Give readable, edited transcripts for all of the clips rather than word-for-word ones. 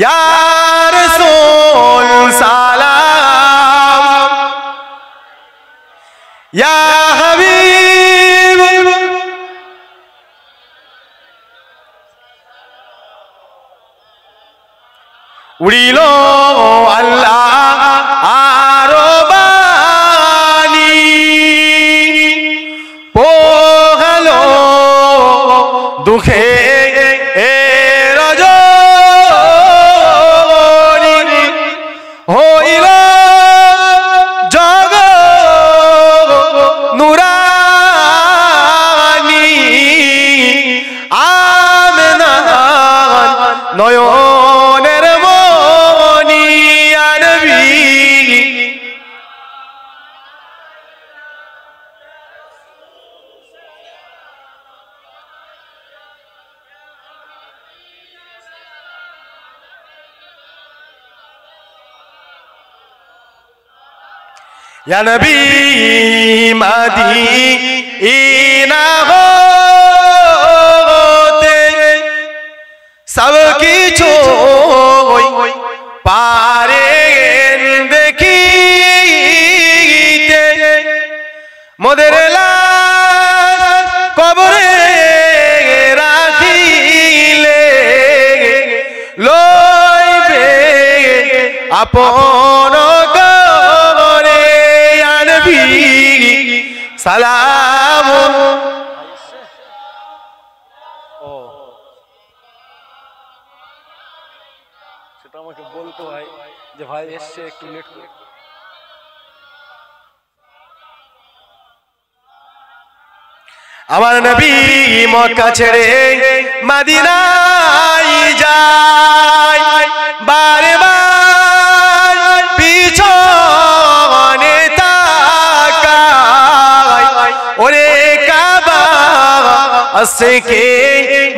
या रसूल सलाम या हबीब उड़िलो अल्लाह आरो बानी पोहलो दुखे নয়নের মনি আনবি ইয়া নবী মদিনা होते सब किछु पारे देखिते मोদের লাশ কবরে রাখিলে লইবে আপন করে আনবি সালাম আমাকে বলতো ভাই যে ভাই এসছে একটু লেট করে আমার নবী মক্কা ছেড়ে মদিনায় যায় বারে বার পিছনে তাকায় ওরে কাবা আজকে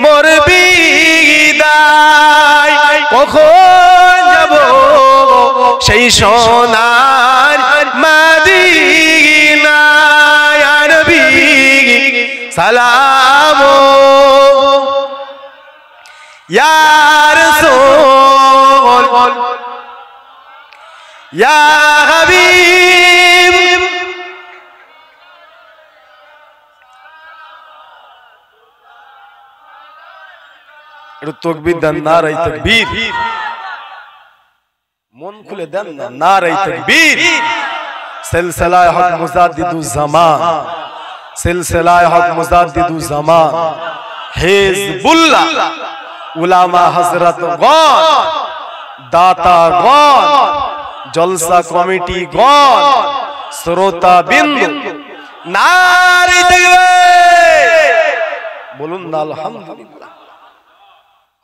মোর বিদায় কখন যাব সেই সোনার মদিনায় ইয়া নবী সালাম ইয়া রাসূল ইয়া হাবিব একটু তাকবীর দেন নারায়ে তাকবীর মন খুলে দেন না নারায়ে তাকবীর সিলসিলায়ে হক মুজাদ্দিদুজ জামান সিলসিলায়ে হক মুজাদ্দিদুজ জামান হিজবুল্লাহ উলামা হযরত গণ দাতা গণ জলসা কমিটি গণ শ্রোতা বিন্দু নারায়ে তাকবীর বলুন না আলহামদুলিল্লাহ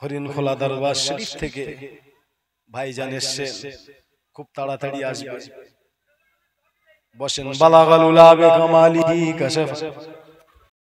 হরিণ খোলা দরবার শরীফ থেকে ভাইজান এসেছেন খুব তাড়াতাড়ি আসবে বসেন বালাগাল উলা বিকামালিহি কাশাফ